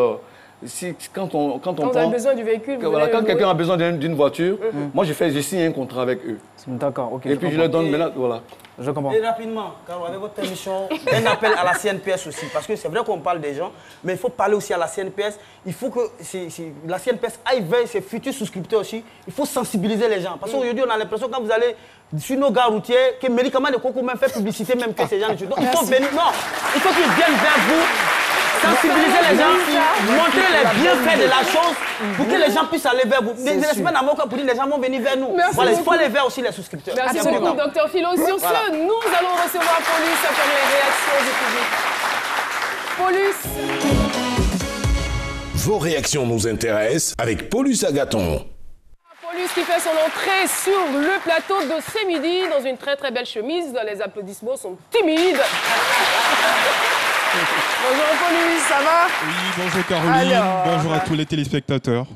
quand vous avez besoin du véhicule, quand quelqu'un a besoin d'une voiture, moi, je signe un contrat avec eux. D'accord, ok. Et puis je leur donne maintenant... Voilà. Je comprends. Et rapidement, Caro, avec votre permission, un appel à la CNPS aussi, parce que c'est vrai qu'on parle des gens, mais il faut parler aussi à la CNPS. Il faut que la CNPS aille vers ses futurs souscripteurs aussi. Il faut sensibiliser les gens. Parce qu'aujourd'hui, on a l'impression, quand vous allez sur nos gares routières, que médicaments de coco même fait publicité, même que ces gens... Donc il faut venir, non, il faut qu'ils viennent vers vous, sensibiliser les gens, montrer les bienfaits de la chose, pour que les gens puissent aller vers vous. Ne laissez pas d'amour pour dire les gens vont venir vers nous. Voilà, il faut aller vers aussi les souscripteurs. Merci beaucoup, Dr Philo. Sur ce, nous allons recevoir Paulus après les réactions du public. Paulus. Vos réactions nous intéressent avec Paulus Agathon. Paulus qui fait son entrée sur le plateau de ce midi dans une très très belle chemise. Les applaudissements sont timides. Bonjour Paulus, ça va? Oui, bonjour Caroline, bonjour à tous les téléspectateurs.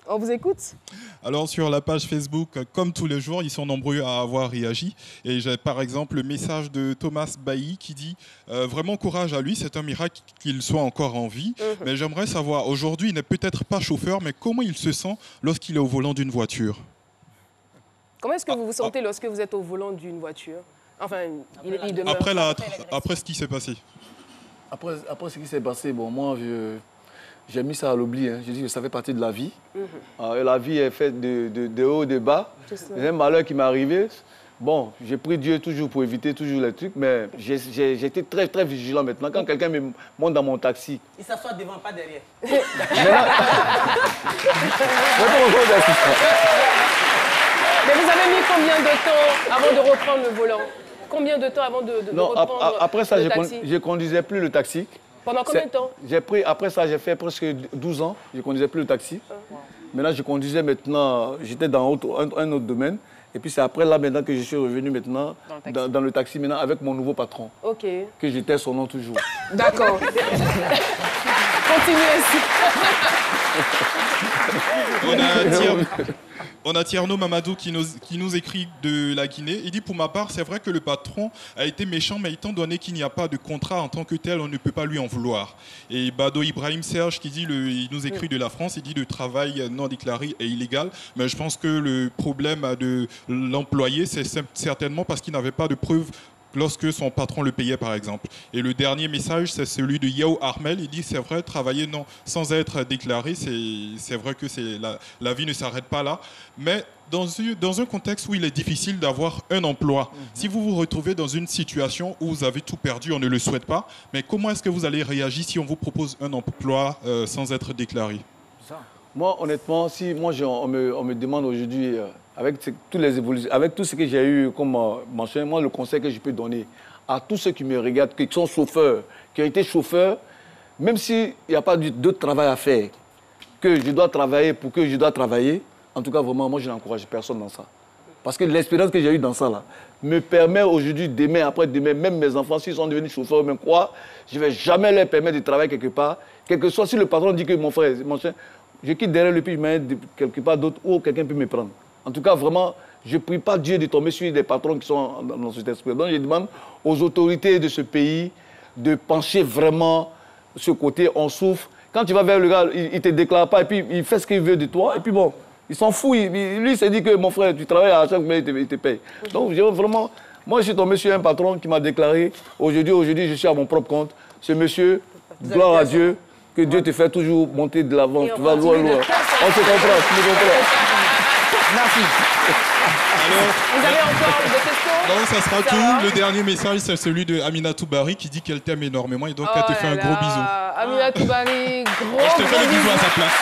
On vous écoute? Alors sur la page Facebook, comme tous les jours, ils sont nombreux à avoir réagi. Et j'ai par exemple le message de Thomas Bailly qui dit vraiment courage à lui, c'est un miracle qu'il soit encore en vie. Mais j'aimerais savoir, aujourd'hui il n'est peut-être pas chauffeur, mais comment il se sent lorsqu'il est au volant d'une voiture? Comment est-ce que vous vous sentez lorsque vous êtes au volant d'une voiture? Enfin, il demeure... Après ce qui s'est passé. Après ce qui s'est passé, bon, moi, j'ai mis ça à l'oubli. Hein. J'ai dit que ça fait partie de la vie. La vie est faite de haut et de bas. Il y a un malheur qui m'est arrivé. Bon, j'ai pris Dieu toujours pour éviter toujours les trucs, mais j'ai été très, très vigilant maintenant. Quand quelqu'un me monte dans mon taxi... Il s'assoit devant, pas derrière. Mais vous avez mis combien de temps avant de reprendre le volant? Combien de temps avant de reprendre après ça, le taxi? je ne conduisais plus le taxi. Pendant combien de temps? Après ça, j'ai fait presque 12 ans. Je ne conduisais plus le taxi. Maintenant, je conduisais maintenant, j'étais dans un autre domaine. Et puis c'est après là maintenant que je suis revenu maintenant dans le taxi maintenant avec mon nouveau patron. Ok. Que j'étais son nom toujours. D'accord. Continuez ainsi. On a Tierno Mamadou qui nous écrit de la Guinée. Il dit, pour ma part, c'est vrai que le patron a été méchant, mais étant donné qu'il n'y a pas de contrat en tant que tel, on ne peut pas lui en vouloir. Et Bado Ibrahim Serge qui dit, il nous écrit de la France, il dit le travail non déclaré est illégal. Mais je pense que le problème de l'employé, c'est certainement parce qu'il n'avait pas de preuves lorsque son patron le payait, par exemple. Et le dernier message, c'est celui de Yao Armel. Il dit, c'est vrai, travailler sans être déclaré, c'est vrai que la vie ne s'arrête pas là. Mais dans un contexte où il est difficile d'avoir un emploi, si vous vous retrouvez dans une situation où vous avez tout perdu, on ne le souhaite pas, mais comment est-ce que vous allez réagir si on vous propose un emploi sans être déclaré? Moi, honnêtement, si on me demande aujourd'hui... Avec toutes les évolutions, avec tout ce que j'ai eu comme machin, moi, le conseil que je peux donner à tous ceux qui me regardent, qui sont chauffeurs, qui ont été chauffeurs, même s'il n'y a pas d'autre travail à faire, que je dois travailler pour que je dois travailler, en tout cas, vraiment, moi, je n'encourage personne dans ça. Parce que l'expérience que j'ai eue dans ça, là, me permet aujourd'hui, demain, après-demain, même mes enfants, s'ils sont devenus chauffeurs, même quoi, je ne vais jamais leur permettre de travailler quelque part, quel que soit si le patron dit que mon frère, je quitte derrière lui, puis je mets quelque part d'autre où quelqu'un peut me prendre. En tout cas, vraiment, je ne prie pas Dieu de tomber sur des patrons qui sont dans cet esprit. Donc, je demande aux autorités de ce pays de pencher vraiment ce côté. On souffre. Quand tu vas vers le gars, il ne te déclare pas et puis il fait ce qu'il veut de toi. Et puis bon, il s'en fout. Lui, il s'est dit que mon frère, tu travailles à chaque mois, il te paye. Donc, vraiment, moi, je suis tombé sur un patron qui m'a déclaré aujourd'hui, je suis à mon propre compte. Ce monsieur, gloire à Dieu, que Dieu te fait toujours monter de l'avant. Tu vas loin, loin. On se comprend, tu me comprends. Merci. Alors, vous avez encore des questions? Non, ça sera tout. Le dernier message, c'est celui de Amina Toubari qui dit qu'elle t'aime énormément et donc elle te fait un gros bisou. Amina Toubari, gros bisou. Je te fais le bisou à sa place.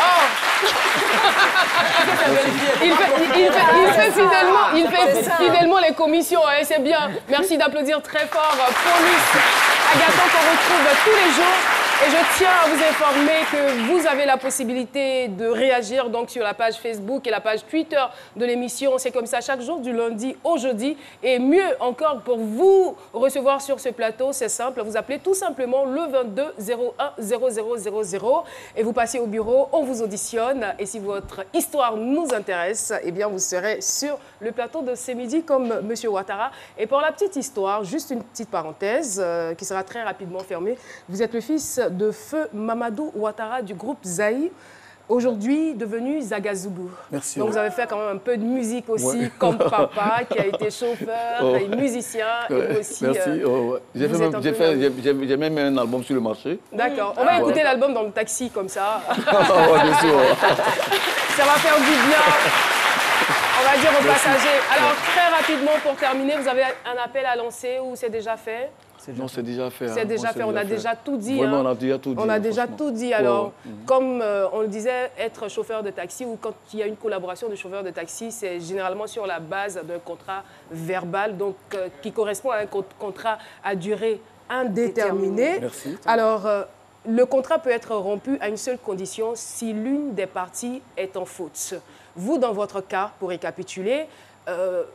Il fait fidèlement les commissions, hein, c'est bien. Merci d'applaudir très fort Paulus Agathon qu'on retrouve tous les jours. Et je tiens à vous informer que vous avez la possibilité de réagir donc sur la page Facebook et la page Twitter de l'émission. C'est comme ça chaque jour, du lundi au jeudi. Et mieux encore, pour vous recevoir sur ce plateau, c'est simple. Vous appelez tout simplement le 22 01 0000 et vous passez au bureau, on vous auditionne. Et si votre histoire nous intéresse, eh bien vous serez sur le plateau de ce midi comme M. Ouattara. Et pour la petite histoire, juste une petite parenthèse qui sera très rapidement fermée. Vous êtes le fils de feu Mamadou Ouattara du groupe Zaï, aujourd'hui devenu Zagazougou. Merci. Donc vous avez fait quand même un peu de musique aussi, comme papa qui a été chauffeur et musicien. Et aussi, merci. J'ai même un album sur le marché. D'accord. On va écouter l'album dans le taxi comme ça. Bien sûr. Ça va faire du bien. On va dire aux passagers. Alors très rapidement pour terminer, vous avez un appel à lancer ou c'est déjà fait? Non, c'est déjà fait. C'est déjà fait, on a déjà tout dit. Vraiment, on a déjà tout dit. On a déjà tout dit. Alors, comme on le disait, être chauffeur de taxi ou quand il y a une collaboration de chauffeur de taxi, c'est généralement sur la base d'un contrat verbal, donc qui correspond à un contrat à durée indéterminée. Merci. Alors, le contrat peut être rompu à une seule condition, si l'une des parties est en faute. Vous, dans votre cas, pour récapituler,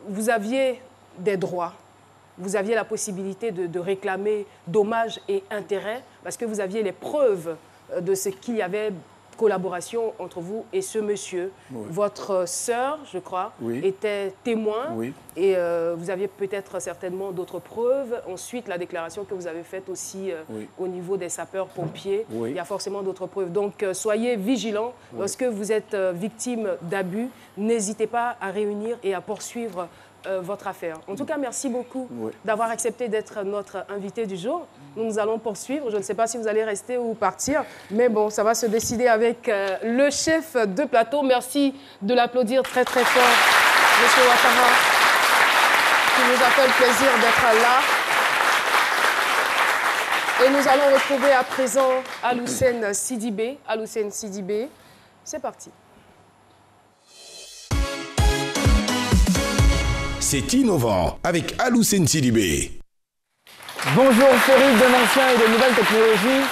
vous aviez des droits. Vous aviez la possibilité de réclamer dommages et intérêts parce que vous aviez les preuves de ce qu'il y avait collaboration entre vous et ce monsieur. Oui. Votre sœur, je crois, était témoin et vous aviez peut-être certainement d'autres preuves. Ensuite, la déclaration que vous avez faite aussi au niveau des sapeurs-pompiers, il y a forcément d'autres preuves. Donc, soyez vigilants lorsque vous êtes victime d'abus. N'hésitez pas à réunir et à poursuivre votre affaire. En tout cas, merci beaucoup d'avoir accepté d'être notre invité du jour. Nous allons poursuivre. Je ne sais pas si vous allez rester ou partir, mais bon, ça va se décider avec le chef de plateau. Merci de l'applaudir très très fort, M. Ouattara, qui nous a fait le plaisir d'être là. Et nous allons retrouver à présent Aloussène Sidibé. Aloussène Sidibé, c'est parti. C'est innovant avec Aloussène Sidibé. Bonjour, féeriques de l'ancien et de nouvelles technologies.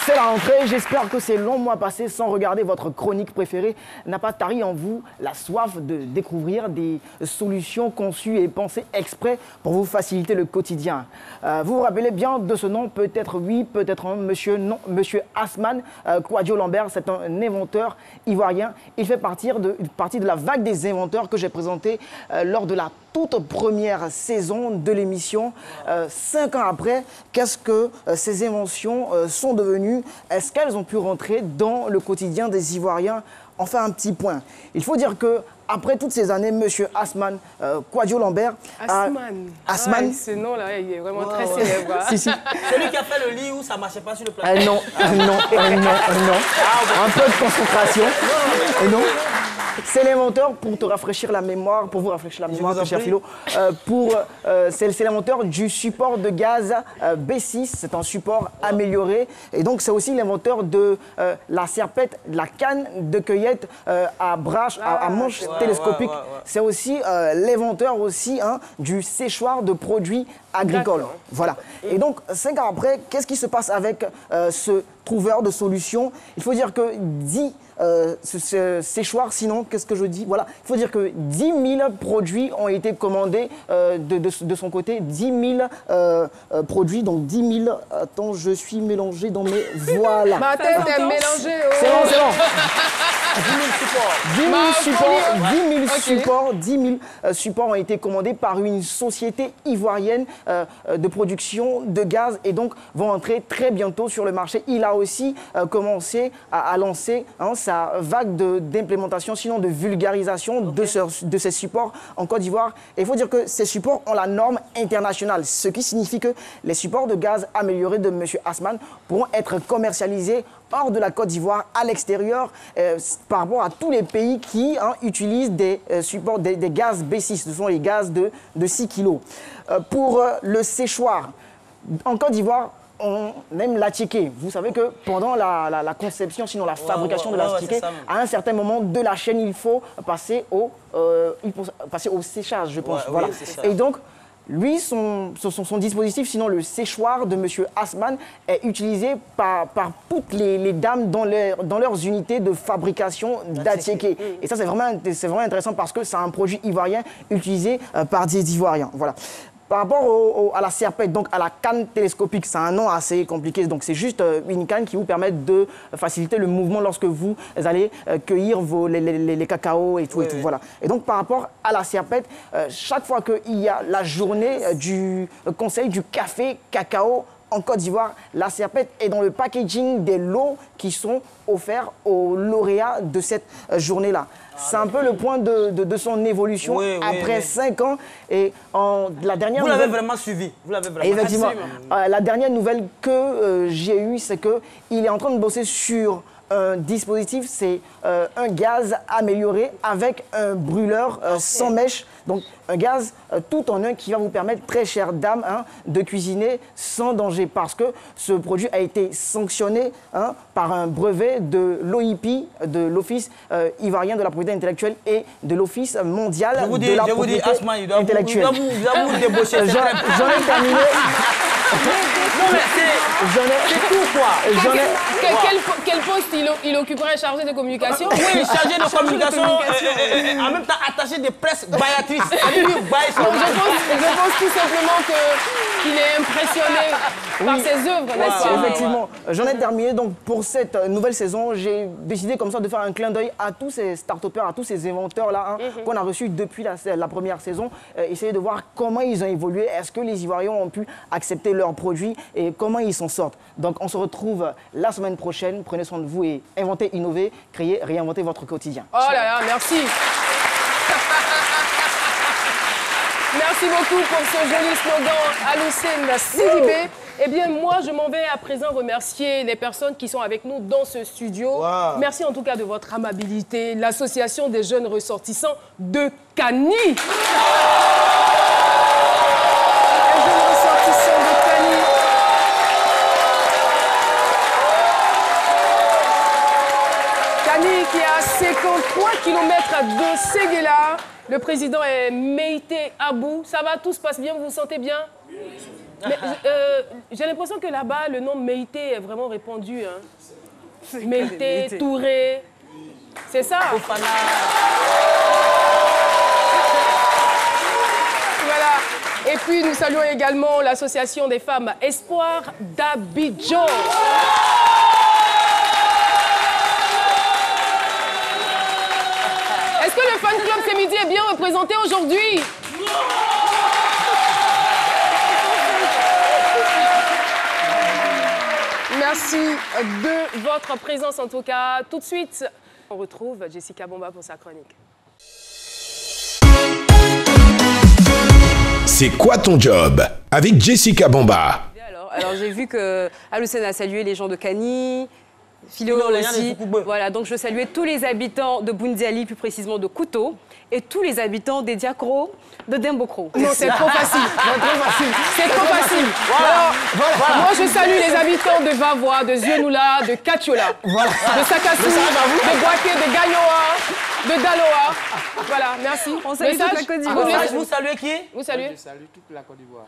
C'est la rentrée, j'espère que ces longs mois passés sans regarder votre chronique préférée n'a pas tari en vous la soif de découvrir des solutions conçues et pensées exprès pour vous faciliter le quotidien. Vous vous rappelez bien de ce nom, peut-être oui, peut-être non, monsieur Asman Kouadio Lambert, c'est un inventeur ivoirien. Il fait partie de la vague des inventeurs que j'ai présentée lors de la toute première saison de l'émission. 5 ans après, qu'est-ce que ces inventions sont devenues? Est-ce qu'elles ont pu rentrer dans le quotidien des Ivoiriens? Enfin, un petit point. Il faut dire que après toutes ces années, monsieur Asman Kouadio Lambert... Asman. Ce nom-là, il est vraiment très célèbre. Si. C'est lui qui a fait le lit où ça ne marchait pas sur le plateau. Non. Un peu de concentration. Non. C'est l'inventeur, pour te rafraîchir la mémoire, pour vous rafraîchir la mémoire, cher Philo, c'est l'inventeur du support de gaz B6, c'est un support amélioré. Et donc, c'est aussi l'inventeur de la serpette, de la canne de cueillette à manche télescopique. C'est aussi l'inventeur aussi du séchoir de produits agricoles. Voilà. Et donc, 5 ans après, qu'est-ce qui se passe avec ce trouveur de solutions? Il faut dire que ce séchoir, sinon, qu'est-ce que je dis? Voilà, il faut dire que 10 000 produits ont été commandés de son côté. 10 000 produits, donc 10 000... Attends, je suis mélangé dans mes... Voilà. Ma tête est mélangée. C'est bon. 10 000 supports ont été commandés par une société ivoirienne de production de gaz et donc vont entrer très bientôt sur le marché. Il a aussi commencé à lancer sa vague d'implémentation, sinon de vulgarisation de ces supports en Côte d'Ivoire. Et il faut dire que ces supports ont la norme internationale, ce qui signifie que les supports de gaz améliorés de M. Assman pourront être commercialisés hors de la Côte d'Ivoire, à l'extérieur, par rapport à tous les pays qui utilisent des supports, des gaz B6, ce sont les gaz de 6 kg. Pour le séchoir, en Côte d'Ivoire, on aime l'attiqué. Vous savez que pendant la conception, sinon la fabrication de l'attiqué, à un certain moment de la chaîne, il faut passer au séchage, je pense. Voilà. Et donc, lui, son dispositif, sinon le séchoir de M. Assman, est utilisé par toutes les dames dans leurs unités de fabrication d'attiqué. Et ça, c'est vraiment intéressant parce que c'est un produit ivoirien utilisé par des Ivoiriens. Voilà. Par rapport à la serpette, donc à la canne télescopique, c'est un nom assez compliqué. Donc c'est juste une canne qui vous permet de faciliter le mouvement lorsque vous allez cueillir les cacao et tout. Voilà. Et donc par rapport à la serpette, chaque fois qu'il y a la journée du conseil du café cacao en Côte d'Ivoire, la serpette est dans le packaging des lots qui sont offerts aux lauréats de cette journée-là. C'est un peu le point de son évolution après 5 ans. Et la dernière vous l'avez vraiment suivi. Vous l'avez vraiment effectivement. La dernière nouvelle que j'ai eue, c'est qu'il est en train de bosser sur un dispositif, c'est un gaz amélioré avec un brûleur sans mèche. Donc un gaz tout en un qui va vous permettre, très chère dame, de cuisiner sans danger parce que ce produit a été sanctionné par un brevet de l'OIP, de l'Office ivoirien de la propriété intellectuelle et de l'Office mondial de la propriété intellectuelle. Vous débaucher. J'en ai terminé. Non mais c'est tout quoi. Quel poste il occuperait, chargé de communication? Oui, chargé de communication, en même temps attaché de presse bayatrice. Je pense tout simplement qu'il est impressionné par ses œuvres. Effectivement, j'en ai terminé. Donc pour cette nouvelle saison, j'ai décidé comme ça de faire un clin d'œil à tous ces start-upers, à tous ces inventeurs-là qu'on a reçus depuis la première saison. Essayer de voir comment ils ont évolué, est-ce que les Ivoiriens ont pu accepter leurs produits et comment ils s'en sortent. Donc on se retrouve la semaine prochaine. Prenez soin de vous et inventez, innovez, créez, réinventez votre quotidien. Oh là là, merci. Merci beaucoup pour ce joli slogan Aloussène Sidibé. Eh bien, moi, je m'en vais à présent remercier les personnes qui sont avec nous dans ce studio. Wow. Merci en tout cas de votre amabilité. L'Association des jeunes ressortissants de Kani. Les jeunes ressortissants de Kani. Kani qui est à 53 km de Séguéla. Le président est Meïté Abou. Ça va, tout se passe bien, vous vous sentez bien? Mais j'ai l'impression que là-bas, le nom Meïté est vraiment répandu. Meïté, Touré, c'est ça? Voilà. Et puis, nous saluons également l'association des femmes Espoir d'Abidjan. Est-ce que le fan club ce midi est bien représenté aujourd'hui? Merci de votre présence en tout cas. Tout de suite, on retrouve Jessica Bomba pour sa chronique. C'est quoi ton job? Avec Jessica Bomba. Alors j'ai vu que Aloussène a salué les gens de Kani. Philo aussi. Voilà, donc je saluais tous les habitants de Boundiali, plus précisément de Kouto, et tous les habitants des Diakro, de Dembokro. Non, c'est trop facile. C'est trop facile. Alors, moi, je salue les habitants de Vavois, de Zionoula, de Katiola, de Sakassou, de Boaké, de Gayoa, de Daloa. Voilà, merci. On salue toute la Côte d'Ivoire. Vous saluez qui? Vous saluez? Je salue toute la Côte d'Ivoire.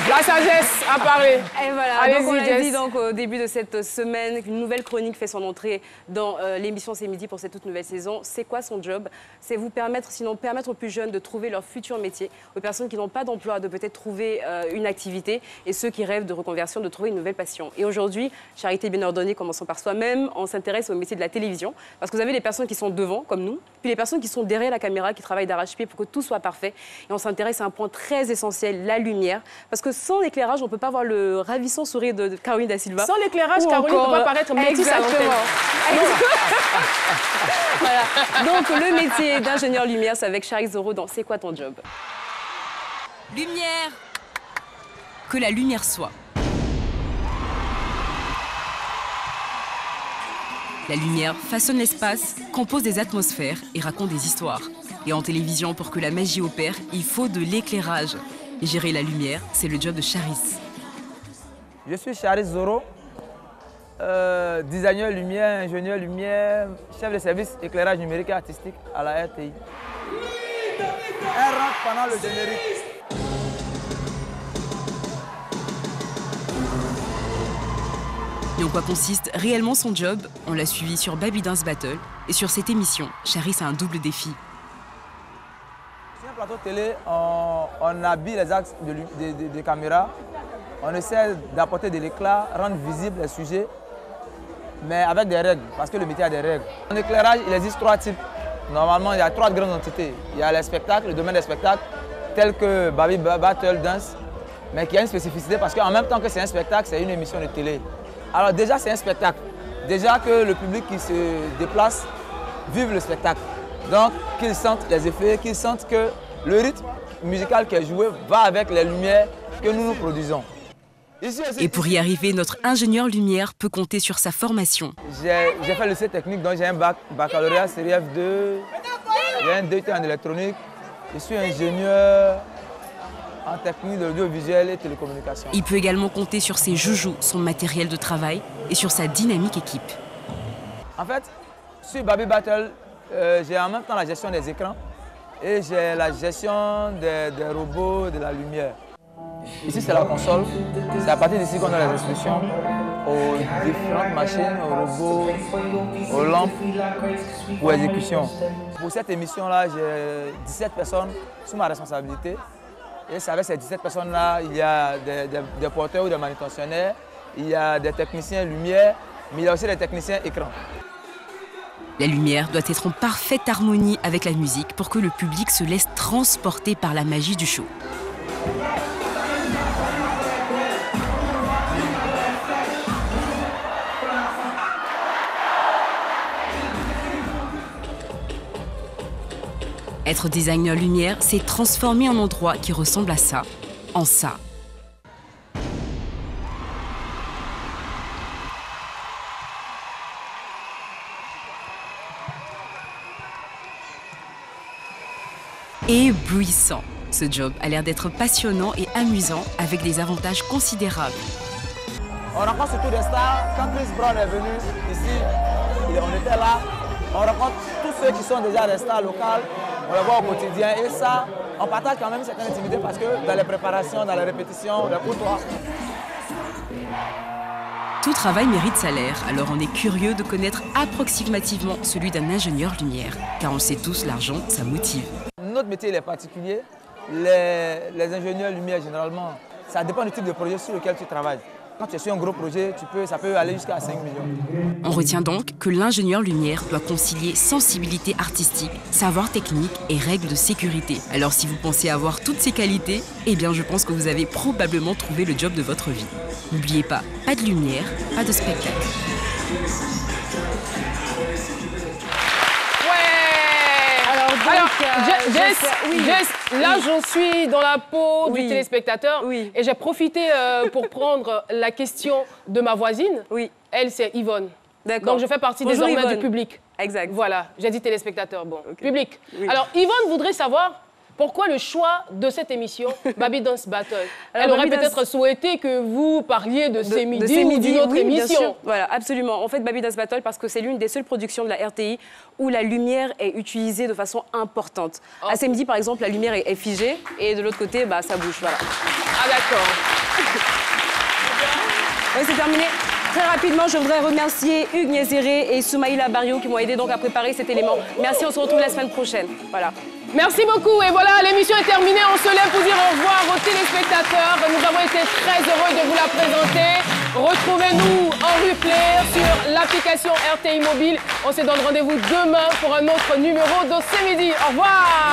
La sagesse à parler. Et voilà, Allez-y, donc on l'a Jess. dit donc, au début de cette semaine, qu'une nouvelle chronique fait son entrée dans l'émission C'est Midi pour cette toute nouvelle saison. C'est quoi son job? C'est vous permettre, sinon permettre aux plus jeunes de trouver leur futur métier, aux personnes qui n'ont pas d'emploi de peut-être trouver une activité et ceux qui rêvent de reconversion de trouver une nouvelle passion. Et aujourd'hui, Charité bien ordonnée, commençons par soi-même, on s'intéresse au métier de la télévision parce que vous avez les personnes qui sont devant, comme nous, puis les personnes qui sont derrière la caméra, qui travaillent d'arrache-pied pour que tout soit parfait. Et on s'intéresse à un point très essentiel, la lumière, parce que sans l'éclairage, on ne peut pas voir le ravissant sourire de Caroline Da Silva. Sans l'éclairage, Caroline ne peut pas paraître métisse à l'antenne. Voilà. Donc le métier d'ingénieur lumière, c'est avec Charis Zoro dans C'est quoi ton job? Lumière. Que la lumière soit. La lumière façonne l'espace, compose des atmosphères et raconte des histoires. Et en télévision, pour que la magie opère, il faut de l'éclairage. Gérer la lumière, c'est le job de Charis. Je suis Charis Zoro, designer lumière, ingénieur lumière, chef de service éclairage numérique et artistique à la RTI. Un rentre pendant le générique. Et en quoi consiste réellement son job? On l'a suivi sur Baby Dance Battle. Et sur cette émission, Charis a un double défi. Sur un plateau télé, on habille les axes des caméras. On essaie d'apporter de l'éclat, rendre visible les sujets, mais avec des règles, parce que le métier a des règles. En éclairage, il existe 3 types. Normalement, il y a 3 grandes entités. Il y a les spectacles, le domaine des spectacles, tel que Baby Battle Dance, mais qui a une spécificité parce qu'en même temps que c'est un spectacle, c'est une émission de télé. Alors déjà, c'est un spectacle. Déjà que le public qui se déplace vive le spectacle. Donc, qu'ils sentent les effets, qu'ils sentent que le rythme musical qui est joué va avec les lumières que nous produisons. Et pour y arriver, notre ingénieur lumière peut compter sur sa formation. J'ai fait le lycée technique, donc j'ai un baccalauréat série F2, j'ai un DUT en électronique, je suis ingénieur en technique de l'audiovisuel et télécommunications. Il peut également compter sur ses joujoux, son matériel de travail et sur sa dynamique équipe. En fait, sur Baby Battle, j'ai en même temps la gestion des écrans et j'ai la gestion des robots, de la lumière. Ici, c'est la console. C'est à partir d'ici qu'on a les instructions aux différentes machines, aux robots, aux lampes pour exécution. Pour cette émission-là, j'ai 17 personnes sous ma responsabilité. Et avec ces 17 personnes-là, il y a des porteurs ou des manutentionnaires, il y a des techniciens lumière, mais il y a aussi des techniciens écran. La lumière doit être en parfaite harmonie avec la musique pour que le public se laisse transporter par la magie du show. Être designer lumière, c'est transformer un endroit qui ressemble à ça, en ça. Éblouissant. Ce job a l'air d'être passionnant et amusant avec des avantages considérables. On rencontre surtout des stars. Quand Chris Brown est venu ici, on était là. On rencontre tous ceux qui sont déjà des stars locales. On les voit au quotidien et ça, on partage quand même une certaine intimité parce que dans les préparations, dans les répétitions, les coutoirs. Tout travail mérite salaire, alors on est curieux de connaître approximativement celui d'un ingénieur lumière. Car on le sait tous, l'argent, ça motive. Notre métier il est particulier. Les ingénieurs lumière, généralement, ça dépend du type de projet sur lequel tu travailles. Quand tu es sur un gros projet, ça peut aller jusqu'à 5 millions. On retient donc que l'ingénieur lumière doit concilier sensibilité artistique, savoir technique et règles de sécurité. Alors si vous pensez avoir toutes ces qualités, eh bien je pense que vous avez probablement trouvé le job de votre vie. N'oubliez pas, pas de lumière, pas de spectacle. Alors, Jess, là, j'en suis dans la peau du téléspectateur. Et j'ai profité pour prendre la question de ma voisine. Elle, c'est Yvonne. Donc, je fais partie désormais du public. Exact. Voilà, j'ai dit téléspectateur. Bon, public. Alors, Yvonne voudrait savoir pourquoi le choix de cette émission, Baby Dance Battle. Elle aurait peut-être souhaité que vous parliez de C'est Midi ou d'une autre émission. Bien sûr. Voilà, absolument. En fait, Baby Dance Battle, parce que c'est l'une des seules productions de la RTI où la lumière est utilisée de façon importante. À C'est Midi, par exemple, la lumière est figée et de l'autre côté, ça bouge. Voilà. Ah, d'accord. Oui, c'est terminé. Très rapidement, je voudrais remercier Hugues Niézéré et Soumaïla Barrio qui m'ont aidé donc à préparer cet élément. Merci, on se retrouve la semaine prochaine. Voilà. Merci beaucoup. Et voilà, l'émission est terminée. On se lève pour dire au revoir aux téléspectateurs. Nous avons été très heureux de vous la présenter. Retrouvez-nous en replay sur l'application RTI Mobile. On se donne rendez-vous demain pour un autre numéro de Ce Midi. Au revoir.